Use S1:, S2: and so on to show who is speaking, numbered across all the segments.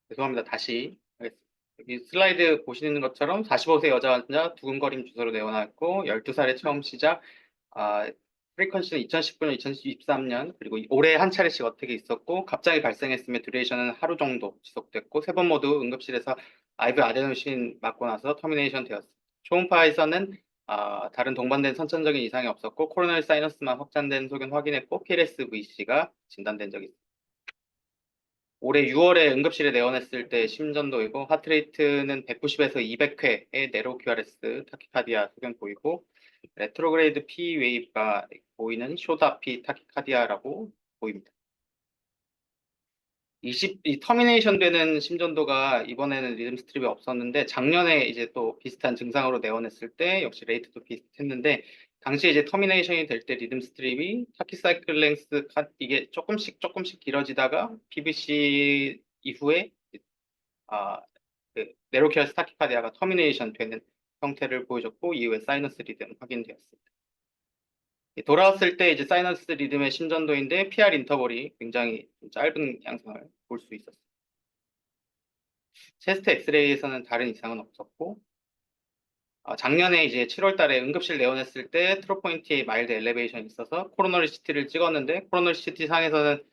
S1: 죄송합니다. 다시 하겠습니다. 여기 슬라이드 보시는 것처럼 45세 여자 환자 두근거림 주소로 내원했고 12살에 처음 시작. 프리퀀시는 2019년, 2023년 그리고 올해 한 차례씩 어떻게 있었고 갑자기 발생했으며 듀레이션은 하루 정도 지속됐고 세 번 모두 응급실에서 아이브 아데노신 맞고 나서 터미네이션 되었습니다. 초음파에서는 다른 동반된 선천적인 이상이 없었고 코로나리 사이너스만 확산된 소견 확인했고 PLS-VC가 진단된 적이 있습니다. 올해 6월에 응급실에 내원했을 때 심전도이고 하트레이트는 190에서 200회의 네로 QRS 타키카디아 소견 보이고 레트로그레이드 P 웨이브가 보이는 쇼다 P 타키카디아라고 보입니다. 이 터미네이션 되는 심전도가 이번에는 리듬 스트립이 없었는데 작년에 이제 또 비슷한 증상으로 내원했을 때 역시 레이트도 비슷했는데 당시에 이제 터미네이션이 될 때 리듬 스트립이 타키사이클 랭스 이게 조금씩 길어지다가 PVC 이후에 네로키아스 타키카디아가 터미네이션 되는 형태를 보여줬고 이후에 사이너스 리듬 확인되었습니다. 돌아왔을 때 이제 사이너스 리듬의 심전도인데 PR 인터벌이 굉장히 좀 짧은 양상을 볼 수 있었습니다. 체스트 엑스레이에서는 다른 이상은 없었고 작년에 이제 7월 달에 응급실 내원했을 때 트로포인트에 마일드 엘리베이션이 있어서 코로너리 CT를 찍었는데 코로너리 CT 상에서는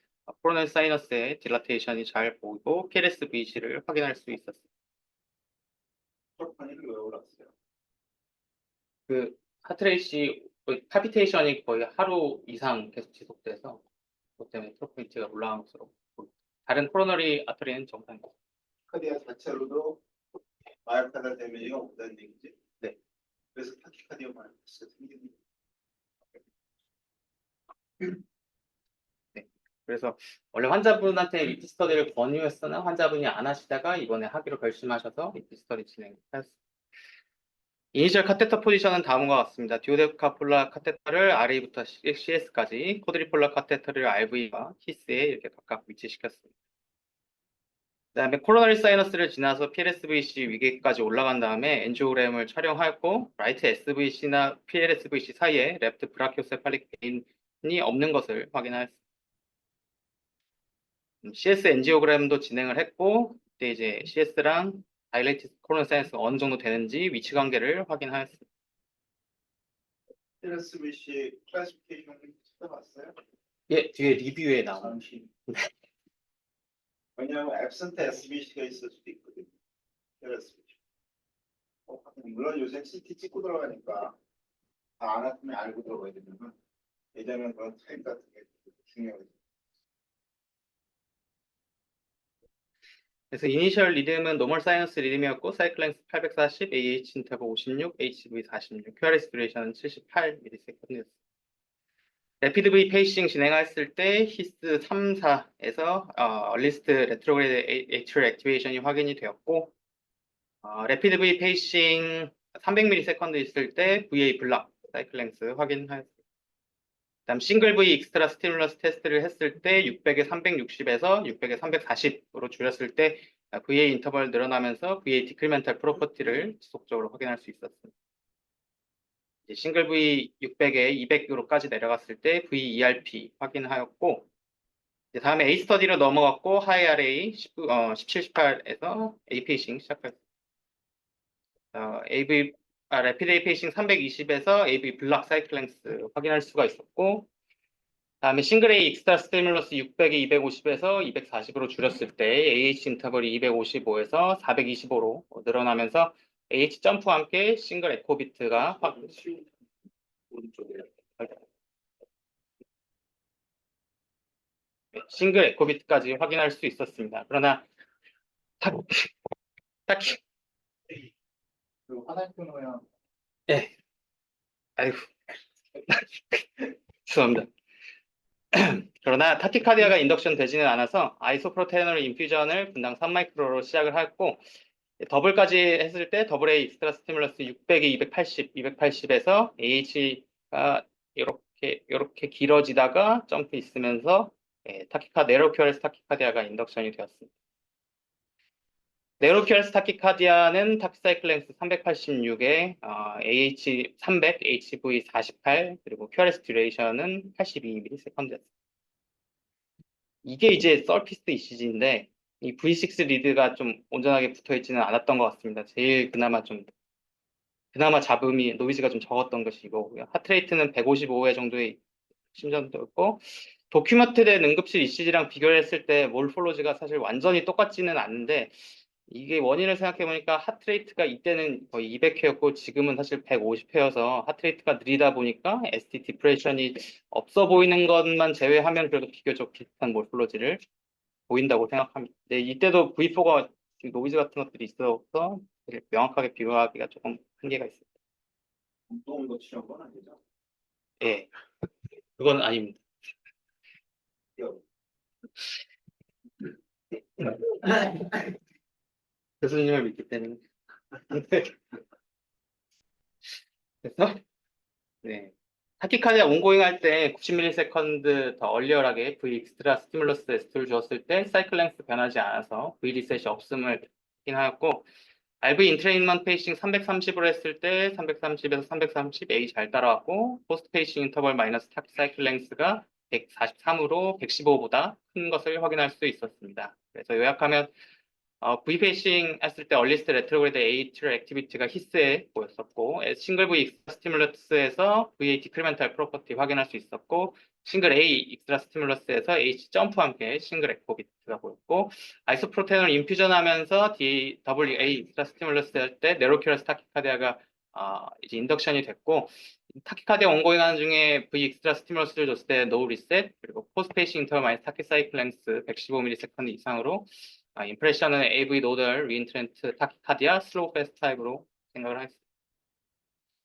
S1: 코로너리 사이너스의 딜라테이션이 잘 보이고 PLS-VC를 확인할 수 있었습니다.
S2: 트로포닌을 왜 올랐어요?
S1: 그 하트레이시 파피테이션이 거의 하루 이상 계속 지속돼서 그것 때문에 트로포인트가 올라간 것으로 보입니다. 다른 코로너리 아터리는 정상입니다.
S2: 타키카디아 자체로도 마이오카르디얼 데미지가 없다는 얘기지?
S1: 네.
S2: 그래서 타키카디아 마이오카르디얼 생기는
S1: 네. 그래서 원래 환자분한테 리피 스터디를 권유했으나 환자분이 안 하시다가 이번에 하기로 결심하셔서 리피 스터디 진행했습니다. 이니셜 카테터 포지션은 다음과 같습니다. 듀오데카폴라 카테터를 RA부터 CS까지, 코드리폴라 카테터를 RV와 히스에 이렇게 각각 위치시켰습니다. 그다음에 코로너리 사이너스를 지나서 PLS-VC 위계까지 올라간 다음에 엔지오그램을 촬영하였고 라이트 SVC나 PLS-VC 사이에 레프트 브라키오세팔릭 베인이 없는 것을 확인하였습니다. CS 엔지오그램도 진행을 했고 그때 이제 CS랑 다일레이티드 코로너리 사이너스가 어느 정도 되는지 위치 관계를 확인하였습니다.
S2: PLS-VC 클래시피케이션 찾아봤어요?
S1: 예, 뒤에 리뷰에 나온.
S2: 잠시. 왜냐하면 앱센트 SBC가 있을 수도 있거든요. PLS-VC. 물론 요새 CT 찍고 들어가니까 다 아나토미 알고 들어가야 되면 예전에는 그런 타입 같은 게 중요해요.
S1: 그래서 이니셜 리듬은 노멀 사이너스 리듬이었고 사이클 랭스 840, AH 인터벌 56, HV 46, QRS 듀레이션은 78ms였습니다. 레피드 V 페이싱 진행했을 때 히스 3, 4에서 얼리스트 레트로그레이드 에이트럴 액티베이션이 확인이 되었고 레피드 V 페이싱 300ms 있을 때 VA 블락 사이클 랭스 확인하였습니다. 다음 싱글 V 익스트라 스티뮬러스 테스트를 했을 때 600에 360에서 600에 340으로 줄였을 때 VA 인터벌 늘어나면서 VA 디크리멘탈 프로퍼티를 지속적으로 확인할 수 있었습니다. 싱글 V 600에 200으로까지 내려갔을 때 VERP 확인하였고 다음에 A 스터디로 넘어갔고 하이 RA 17, 18에서 A 페이싱 시작했습니다. 레피드 A 페이싱 320에서 AV 블락 사이클 랭스 확인할 수가 있었고 다음에 싱글 A 익스트라 스티뮬러스 600에 250에서 240으로 줄였을 때 AH 인터벌이 255에서 425로 늘어나면서 AH 점프와 함께 싱글 에코비트가 싱글 에코비트까지 확인할 수 있었습니다. 그러나 딱히
S2: 그 화살표 모양.
S1: 예, 아이고 죄송합니다. 그러나 타키카디아가 인덕션 되지는 않아서 아이소프로테놀 인퓨전을 분당 3마이크로로 시작을 했고 더블까지 했을 때 더블 A 익스트라 스티뮬러스 600에 280, 280에서 AH가 이렇게 길어지다가 점프 있으면서 네로 QRS 타키카디아가 인덕션이 되었습니다. 네로 QRS 타키카디아는 타키사이클 랭스 386에 AH 300, HV 48 그리고 QRS 듀레이션은 82ms였습니다. 이게 이제 서피스 ECG인데 이 V6 리드가 좀 온전하게 붙어 있지는 않았던 것 같습니다. 제일 그나마 잡음이 노이즈가 좀 적었던 것이 이거고요. 하트레이트는 155회 정도의 심전도였고 도큐먼트된 응급실 ECG랑 비교를 했을 때 몰폴로지가 사실 완전히 똑같지는 않는데 이게 원인을 생각해 보니까 하트레이트가 이때는 거의 200회였고 지금은 사실 150회여서 하트레이트가 느리다 보니까 ST 디프레션이 없어 보이는 것만 제외하면 그래도 비교적 비슷한 몰폴로지를 보인다고 생각합니다. 네, 이때도 V4가 노이즈 같은 것들이 있어서 명확하게 비교하기가 조금 한계가 있습니다.
S2: 운동도 치료한 건 아니죠?
S1: 예, 그건 아닙니다.
S2: 여-
S1: 교수님을 믿기 때문에. 그래서 네. 타키카디아 온고잉 할 때 90ms 더 얼리얼하게 V 익스트라 스티뮬러스 S를 주었을 때 사이클 랭스 변하지 않아서 V 리셋이 없음을 확인하였고 RV 인트레인먼트 페이싱 330으로 했을 때 330에서 330 A 잘 따라왔고 포스트 페이싱 인터벌 마이너스 타키 사이클 랭스가 143으로 115보다 큰 것을 확인할 수 있었습니다. 그래서 요약하면 V 페이싱 했을 때 얼리스트 레트로그레이드 에이트럴 액티비티가 히스에 보였었고 싱글 V 익스트라 스티뮬러스에서 VA 디크리멘탈 프로퍼티 확인할 수 있었고 싱글 A 익스트라 스티뮬러스에서 H 점프와 함께 싱글 에코 비트가 보였고 아이소프로테놀 인퓨전하면서 DA 익스트라 스티뮬러스 할 때 네로큐러스 타키카디아가 이제 인덕션이 됐고 타키카디아 온고잉 하는 중에 V 익스트라 스티뮬러스를 줬을 때 노 리셋 그리고 포스트 페이싱 인터벌 마이너스 타키 사이클 랭스 115ms 이상으로 임프레션은 AV 노덜, 리인트렌트, 타키카디아, 슬로우 패스트 타입으로 생각을 하겠습니다.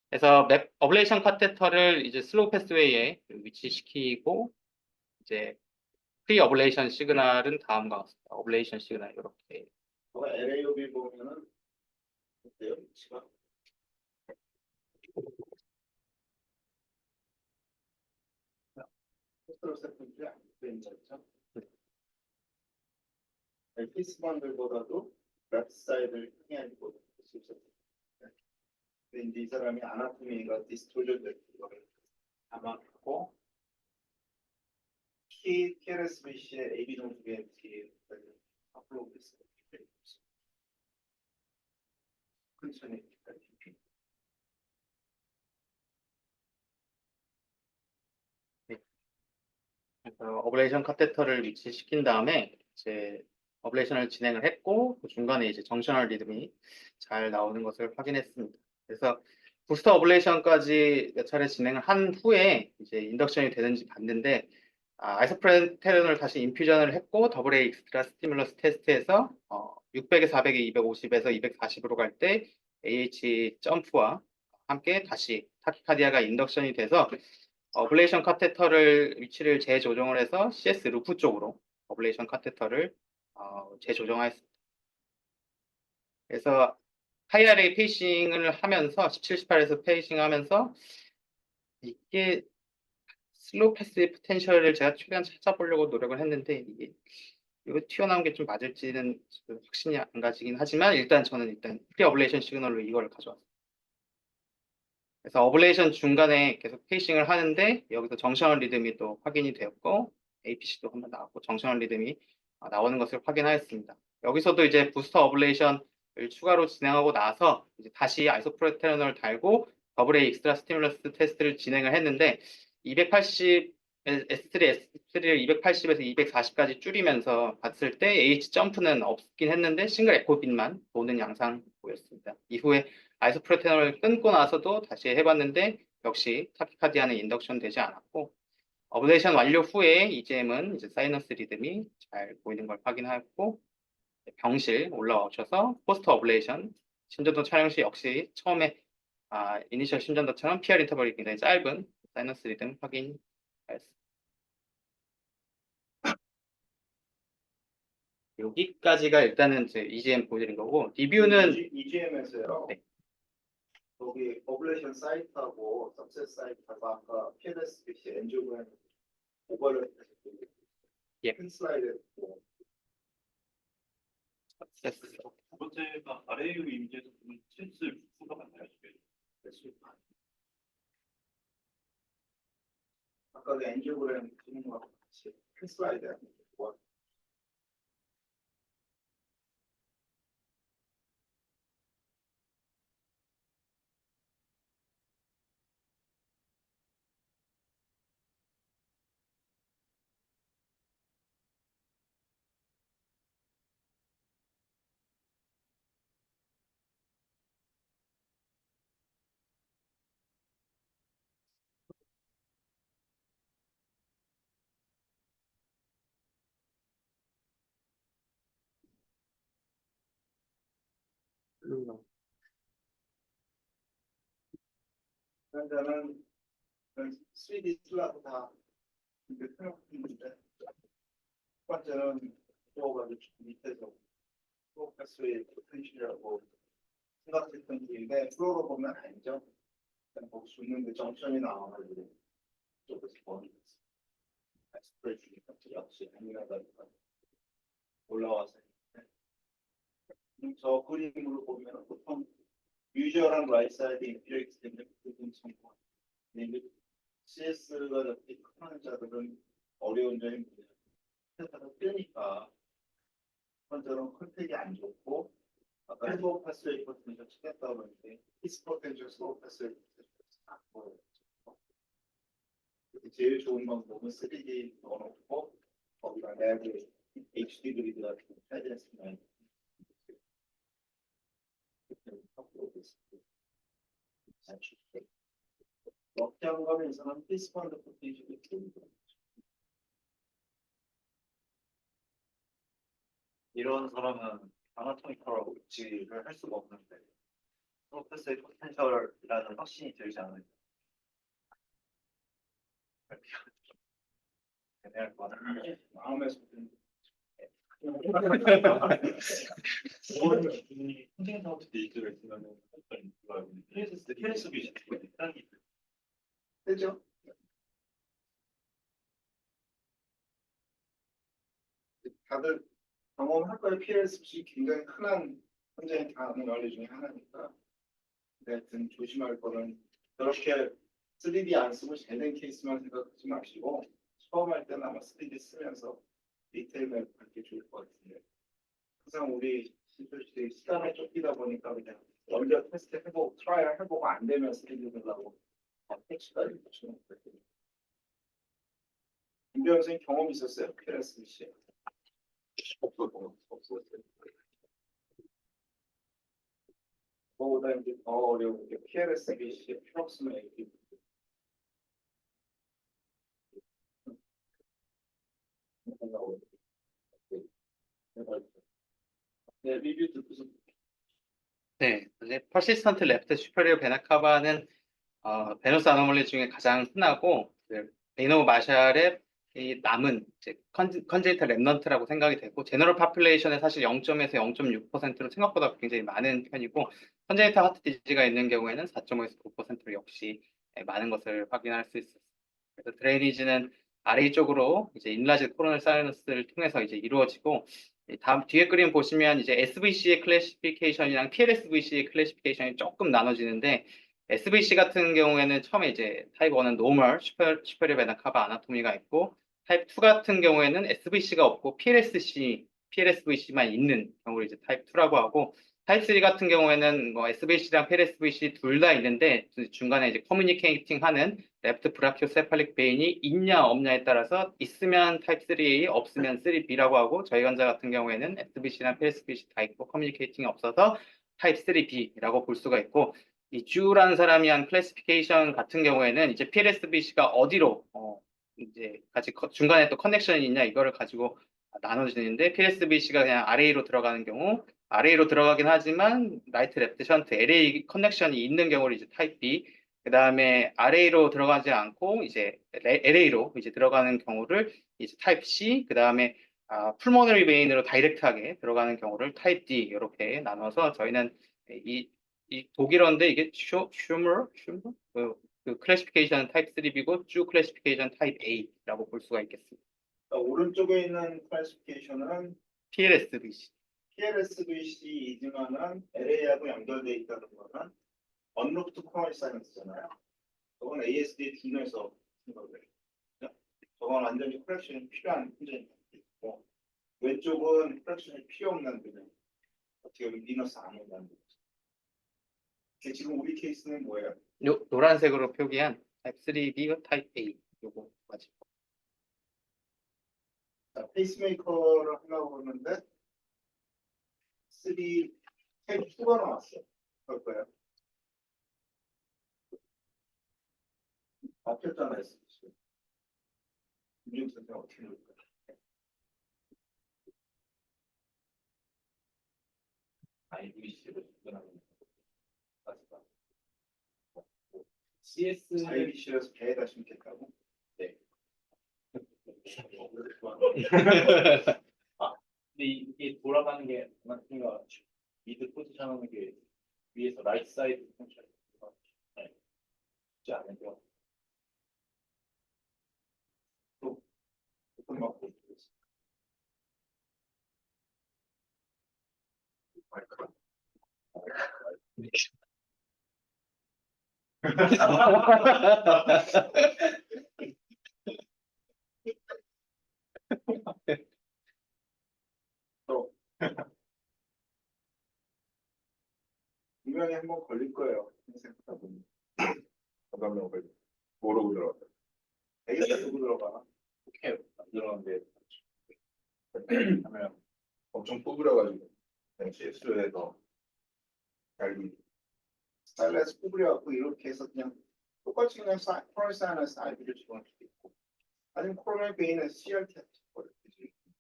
S1: 그래서 맵 어블레이션 카테터를 이제 슬로우 패스웨이에 위치시키고 이제 프리 어블레이션 시그널은 다음과 같습니다. 어블레이션 시그널 이렇게
S2: LAOB 보면은 어때요? 위치가? 포스터로 세팅이 안 되는 거죠? 피스반들보다도 랩 사이드를 향해 보고 볼수 있었어요. 근데 이제 이 사람이 아나토미가 디스토전 될 거를 담았고 KLSBC의 AB 동식의 뒤에 앞으로 있어요. 컨디션이
S1: 그래서 어블레이션 카테터를 위치시킨 다음에 이제 어블레이션을 진행을 했고 그 중간에 이제 정셔널 리듬이 잘 나오는 것을 확인했습니다. 그래서 부스터 어블레이션까지 몇 차례 진행을 한 후에 이제 인덕션이 되는지 봤는데 아이소프렌테론을 다시 인퓨전을 했고 더블 A 익스트라 스티뮬러스 테스트에서 600에 400에 250에서 240으로 갈 때 AH 점프와 함께 다시 타키카디아가 인덕션이 돼서 어블레이션 카테터를 위치를 재조정을 해서 CS 루프 쪽으로 어블레이션 카테터를 재조정하였습니다. 그래서 하이아레이 페이싱을 하면서 17, 18에서 페이싱하면서 이게 슬로우 패스 포텐셜을 제가 최대한 찾아보려고 노력을 했는데 이거 튀어나온 게 좀 맞을지는 확신이 안 가지긴 하지만 일단 프리 어블레이션 시그널로 이걸 가져왔어요. 그래서 어블레이션 중간에 계속 페이싱을 하는데 여기서 정셔널 리듬이 또 확인이 되었고 APC도 한번 나왔고 정셔널 리듬이 나오는 것을 확인하였습니다. 여기서도 이제 부스터 어블레이션을 추가로 진행하고 나서 이제 다시 아이소프로테놀을 달고 더블 A 익스트라 스티뮬러스 테스트를 진행을 했는데 280 S3를 280에서 240까지 줄이면서 봤을 때 H 점프는 없긴 했는데 싱글 에코빗만 도는 양상 보였습니다. 이후에 아이소프로테놀을 끊고 나서도 다시 해봤는데 역시 타키카디아는 인덕션 되지 않았고 어블레이션 완료 후에 EGM은 이제 사이너스 리듬이 잘 보이는 걸 확인하였고 병실 올라오셔서 포스트 어블레이션 심전도 촬영 시 역시 처음에 이니셜 심전도처럼 PR 인터벌이 굉장히 짧은 사이너스 리듬 확인하였습니다. 여기까지가 일단은 이제 EGM 보여드린 거고 리뷰는
S2: EGM에서요.
S1: 네.
S2: 거기 어블레이션 사이트하고 석세스 사이트하고 아까 PLSBC 엔지오그램 오버랩
S1: 예.
S2: 큰 슬라이드 뭐
S1: 석세스
S3: 두 번째가 RAU 이미지에서 보면 센스 수가 많나요?
S2: 아까 그 엔지오그램 그림과 같이 큰 슬라이드 뭐 저는 3D 슬라브 다 생각했는데 첫 번째는 프로가 밑에서 프로 패스의 포텐셜이라고 생각했던 길인데 프로로 보면 아니죠. 그냥 볼 수 있는데 정점이 나와가지고 쪽에서 보는 스프레드 역시 아니라다니까 올라와서 저 그림으로 보면 보통 유저랑 라이트 사이드 인피렉스 때문에 부분 성공. 근데 CS가 저렇게 큰 자들은 어려운 점이 뭐냐? 세타가 뜨니까 한편으로는 컨택이 안 좋고 아까 스로우 패스웨이 포텐셜 찾겠다고 그러는데 히스 포텐셜 스로우 패스웨이 포텐셜 제일 좋은 방법은 3D 넣어놓고 거기다 내부 HD 그리드 같은 거 해드렸으면 역장감에서는 피스펀드 포텐셜이 큽니다.
S3: 이런 사람은 아나토미컬 옵지를 할 수가 없는데 프로페서의 포텐셜이라는 확신이 들지 않아요. 애매할 것 같아요.
S2: 마음에서
S3: 그거는 기준이 현생사업체 데이터가 있으면 KS 비시 땅이
S2: 되죠? 다들 경험할 거예요. PLSP 굉장히 흔한 현재 다는 원리 중에 하나니까. 하여튼 조심할 거는 그렇게 3D 안 쓰고 잘 된 케이스만 생각하지 마시고 처음 할 때는 아마 3D 쓰면서 디테일 맵 하는 좋을 것 같은데 항상 우리 시간에 쫓기다 보니까 그냥 먼저 테스트 해보고 트라이얼 해보고 안 되면 3D 들라고 패치까지 붙이는 거거든요. 김병현 선생님 경험 있었어요? PLSP? 없었어요. 그거보다 이제 더 어려운 게 PLSBC의 프록스메이티. 네, 리뷰 듣고서
S1: 네, 퍼시스턴트 레프트 슈퍼리어 베나카바는 베너스 아노멀리 중에 가장 흔하고 베이노 마샬의 이 남은 컨제니탈 랩넌트라고 생각이 되고 제너럴 파퓰레이션의 사실 0.에서 0.6%로 생각보다 굉장히 많은 편이고 컨제니탈 하트 디지가 있는 경우에는 4.5에서 9%로 역시 많은 것을 확인할 수 있습니다. 그래서 드레이니지는 RA 쪽으로 이제 인라지 코로널 사이너스를 통해서 이제 이루어지고 다음 뒤에 그림 보시면 이제 SVC의 클래시피케이션이랑 PLSVC의 클래시피케이션이 조금 나눠지는데 SVC 같은 경우에는 처음에 이제 타입 1은 노멀, 슈페리어 베나 카바 아나토미가 있고 타입 2 같은 경우에는 SVC가 없고 PLSVC만 있는 경우를 이제 타입 2라고 하고 타입 3 같은 경우에는 뭐 SVC랑 PLSVC 둘 다 있는데 중간에 이제 커뮤니케이팅 하는 레프트 브라키오세팔릭 베인이 있냐 없냐에 따라서 있으면 타입 3A, 없으면 3B라고 하고 저희 환자 같은 경우에는 SVC랑 PLSVC 다 있고 커뮤니케이팅이 없어서 타입 3B라고 볼 수가 있고 이 주라는 사람이 한 클래시피케이션 같은 경우에는 이제 PLSVC가 어디로 이제 같이 중간에 또 커넥션이 있냐 이거를 가지고 나눠지는데 PLSVC가 그냥 RA로 들어가는 경우 RA로 들어가긴 하지만 라이트 랩트 션트 LA 커넥션이 있는 경우를 이제 타입 B 그 다음에 RA로 들어가지 않고 이제 LA로 이제 들어가는 경우를 이제 타입 C 그 다음에 풀모너리 베인으로 다이렉트하게 들어가는 경우를 타입 D 이렇게 나눠서 저희는 이 독일어인데 이게 슈머 그 클래시피케이션 타입 3B고 쭉 클래시피케이션 타입 A라고 볼 수가 있겠습니다.
S2: 오른쪽에 있는 클래시피케이션은
S1: PLSVC.
S2: PLSVC이지만은 LA하고 연결되어 있다는 거는 언루프트 코어리 사이언스잖아요. 저건 ASD 중에서 생각을 해요. 저건 완전히 커렉션이 필요한 문제이고 왼쪽은 커렉션이 필요 없는 그냥 어떻게 보면 리너스 안 온다는 거죠. 지금 우리 케이스는 뭐예요?
S1: 노란색으로 표기한 타입 3B와 타입 A 요거 가지고.
S2: 자, 페이스메이커를 하려고 하는데 3 타입 2가 나왔어요. 그럴 거예요. 바뀌었잖아요. 윤정 선생 어떻게 볼까요?
S3: IBC를 접근하는 거가 CS
S2: IBC에서 배에다 심겠다고?
S3: 네. 아, 근데 이게 돌아가는 게 그만큼가 미드 포지션하는 게 위에서 라이트 사이드 포지션 쉽지 않은데요.
S2: 어떤 방법이 있어? 마이크로. 또 분명히 한번 걸릴 거예요. 생각하다 보니. 한번 걸리. 모르고 들어갔다. 애기가 누구 들어가?
S3: 오케이 만들었는데
S2: 하면 엄청 구부려가지고 그냥 실수해서 달리 스타일러에서 구부려갖고 이렇게 해서 그냥 똑같이 그냥 코로나 사이너스 아이비를 집어넣을 수도 있고 아니면 코로나 베인에서 CRT 버릴 수도 있고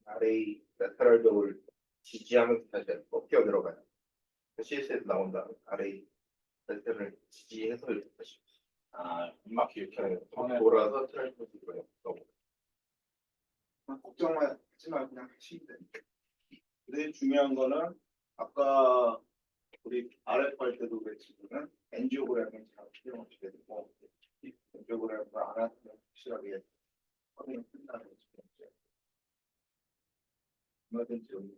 S2: RA 레터럴 벽을 지지하면서 다시 꺾여 들어가요. CS에서 나온 다음에 RA 레터를 지지해서 이렇게 다시
S3: 입막 이렇게
S2: 돌아서 트라이포즈 이거예요. 걱정만 하지 말고 그냥 하시면 됩니다. 근데 중요한 거는 아까 우리 RF 할 때도 그랬지만 엔지오그램은 잘 필요하시게 되고 엔지오그램을 안 하면 확실하게 확인이 끝나는 거죠. 얼마든지 여기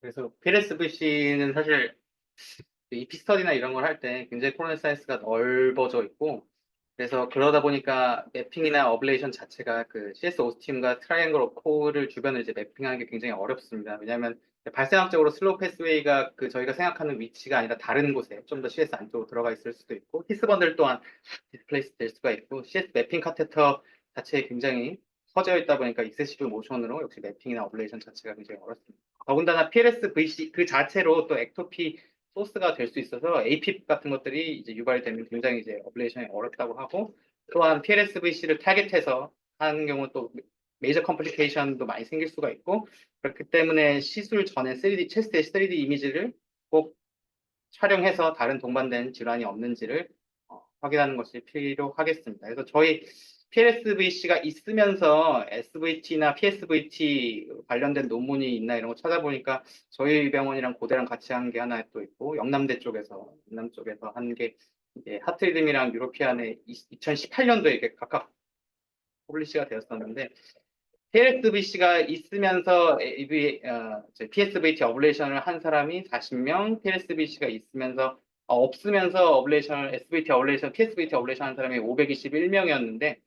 S1: 그래서 PLSVC는 사실 EP 스터디나 이런 걸 할 때 굉장히 코로나 사이언스가 넓어져 있고 그래서 그러다 보니까 매핑이나 어블레이션 자체가 그 CS 오스팀과 트라이앵글 오브 코를 주변을 이제 매핑하는 게 굉장히 어렵습니다. 왜냐하면 발생학적으로 슬로우 패스웨이가 그 저희가 생각하는 위치가 아니라 다른 곳에 좀 더 CS 안쪽으로 들어가 있을 수도 있고 히스번들 또한 디스플레이스 될 수가 있고 CS 매핑 카테터 자체에 굉장히 퍼져 있다 보니까 익세시브 모션으로 역시 매핑이나 어블레이션 자체가 굉장히 어렵습니다. 더군다나 PLS-VC 그 자체로 또 액토피 소스가 될 수 있어서 APIP 같은 것들이 이제 유발되면 굉장히 이제 어블레이션이 어렵다고 하고 또한 PLS-VC를 타겟해서 하는 경우 또 메이저 컴플리케이션도 많이 생길 수가 있고 그렇기 때문에 시술 전에 3D 체스트의 3D 이미지를 꼭 촬영해서 다른 동반된 질환이 없는지를 확인하는 것이 필요하겠습니다. 그래서 저희 PLSVC가 있으면서 SVT나 PSVT 관련된 논문이 있나 이런 거 찾아보니까 저희 병원이랑 고대랑 같이 한 게 하나 또 있고 영남대 쪽에서 영남 쪽에서 한 게 하트리즘이랑 유로피안에 2018년도에 이게 각각 퍼블리시가 되었었는데 PLSVC가 있으면서 PSVT 어블레이션을 한 사람이 40명, PLSVC가 있으면서 없으면서 어블레이션, SVT 어블레이션, PSVT 어블레이션 한 사람이 521명이었는데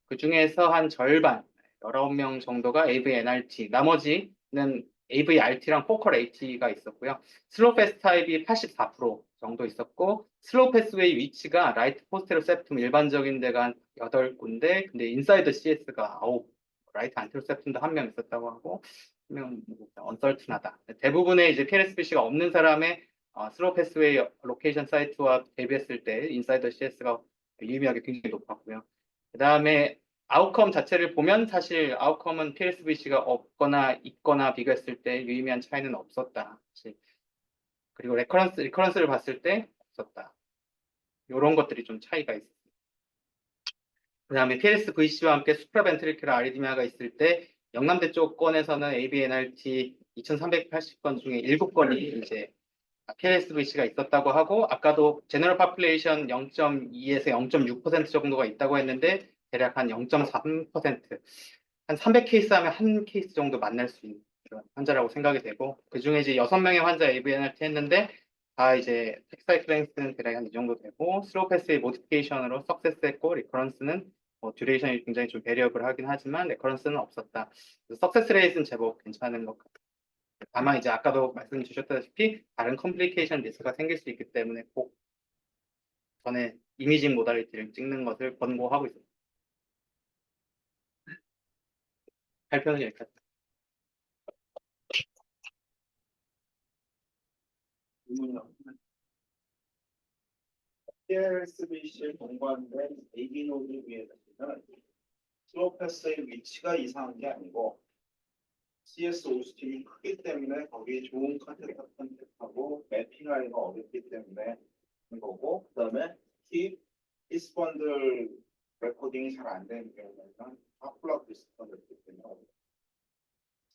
S1: 그 중에서 한 절반, 19명 정도가 AVNRT, 나머지는 AVRT랑 포컬 AT가 있었고요. 슬로우 패스 타입이 84% 정도 있었고 슬로우 패스웨이 위치가 라이트 포스테로 세프툼 일반적인 데가 한 8군데, 근데 인사이드 CS가 9, 라이트 안테로 세프툼도 1명 있었다고 하고 1명 언설튼하다. 대부분의 이제 PLSBC가 없는 사람의 슬로우 패스웨이 로케이션 사이트와 대비했을 때 인사이더 CS가 유의미하게 굉장히 높았고요. 그 다음에 아웃컴 자체를 보면 사실 아웃컴은 PLSVC가 없거나 있거나 비교했을 때 유의미한 차이는 없었다. 사실. 그리고 리커런스를 봤을 때 없었다. 이런 것들이 좀 차이가 있습니다. 그 다음에 PLSVC와 함께 수프라벤트리큘러 아리드미아가 있을 때 영남대 쪽 건에서는 ABNRT 2380건 중에 7건이 이제 PLSVC가 있었다고 하고 아까도 제너럴 파퓰레이션 0.2에서 0.6% 정도가 있다고 했는데 대략 한 0.3%, 한 300케이스 하면 한 케이스 정도 만날 수 있는 그런 환자라고 생각이 되고 그 중에 이제 6명의 환자 AVNRT 했는데 다 이제 텍사이클랭스는 대략 한 이 정도 되고 슬로우 패스의 모디피케이션으로 석세스 했고 리커런스는 듀레이션이 굉장히 좀 배리업을 하긴 하지만 리커런스는 없었다. 석세스 레이트는 제법 괜찮은 것 같아요. 다만 이제 아까도 말씀 주셨다시피 다른 컴플리케이션 리스크가 생길 수 있기 때문에 꼭 전에 이미징 모달리티를 찍는 것을 권고하고 있습니다. 발표는 여기까지.
S2: PLSVC를 공부하는데 AV 노드 위에서는 슬로우 패스의 위치가 이상한 게 아니고 CS5 스팀이 크기 때문에 거기 좋은 컨택하고 매핑하기가 어렵기 때문에 그런 거고, 그다음에 히스펀들 레코딩이 잘 안 되는 경우에는 파플라 비슷한 기 때문에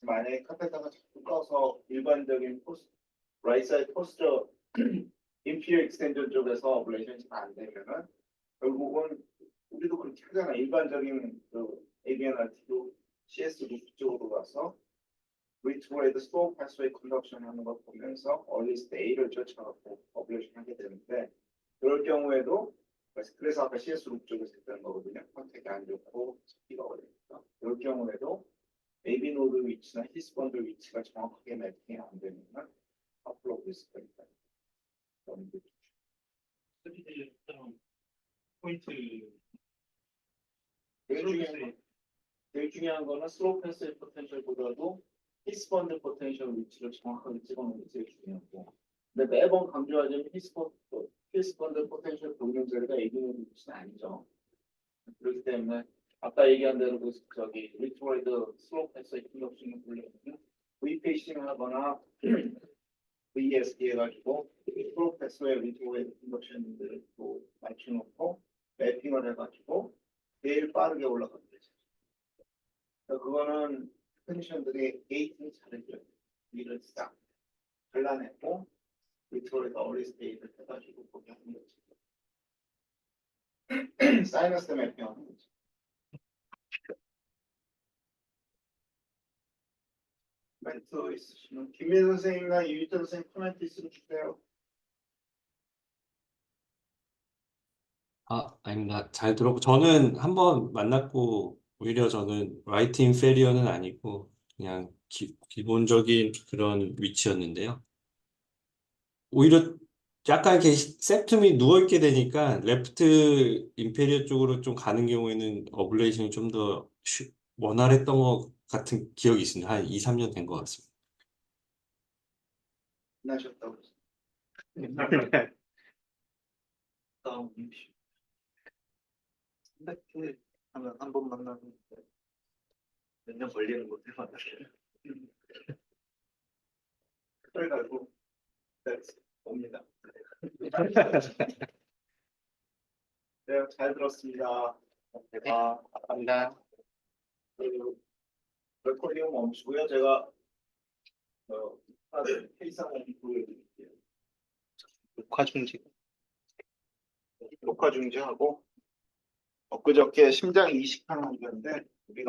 S2: 만약에 카페타가 자꾸 떠서 일반적인 라이트 사이드 포스터 인피리어 익스텐전 쪽에서 오퍼레이션이 잘 안 되면은 결국은 우리도 그렇게 하잖아. 일반적인 그 ABNRT도 CS 루프 쪽으로 가서 리트로이드 스토어 패스웨이 컨덕션 하는 거 보면서 얼리스트 A를 쫓아가고 오퍼레이션 하게 되는데, 그럴 경우에도 그래서 아까 CS 루프 쪽에서 했던 거거든요. 컨택이 안 좋고 찾기가 어려우니까. 그럴 경우에도 AB 노드 위치나 히스펀드 위치가 정확하게 매핑이 안 되면 앞으로 리스크가 있다.
S3: 포인트
S2: 제일 중요한 거는 슬로우 패스의 포텐셜보다도 히스펀드 포텐셜 위치를 정확하게 찍어놓는 게 제일 중요하고, 근데 매번 강조하자면 히스펀드 포텐셜 공룡 자리가 AB 노드 위치는 아니죠. 그렇기 때문에 아까 얘기한 대로 그 저기 리트로이드 슬로우 패스의 컨덕션을 불리는 V페이싱 하거나 VSD 해가지고 슬로우 패스의 리트로이드 컨덕션들을 또 맞춰놓고 매핑을 해가지고 제일 빠르게 올라가는 거죠. 그거는 테크니션들이 게이팅을 잘해줘요. 일을 싹 잘라내고 리트로이드 어리 스테이를 해가지고 거기 하는 거지. 사이너스 매핑하는 거지. 코멘트 있으시면 김민 선생님이나 유희태 선생님 코멘트 있으면 주세요.
S4: 아닙니다. 잘 들었고, 저는 한번 만났고, 오히려 저는 라이팅 페리어는 아니고, 그냥 기본적인 그런 위치였는데요. 오히려 약간 이렇게 septum이 누워있게 되니까, 레프트 인페리어 쪽으로 좀 가는 경우에는 어블레이션이 좀 더 원활했던 것 같은 기억이 있습니다. 한 2, 3년 된 것 같습니다.
S2: 나셨다고.
S3: 다음 임시 이렇게 하면 한 번 만나는데 몇 년 걸리는 것 같아요.
S2: 그래가지고 옵니다. 네, 잘 들었습니다.
S1: 감사합니다.
S2: 그 레코딩 멈추고요. 제가 회의상 보여드릴게요.
S1: 녹화 중지.
S2: 녹화 중지하고 엊그저께 심장 이식하는 건데 우리가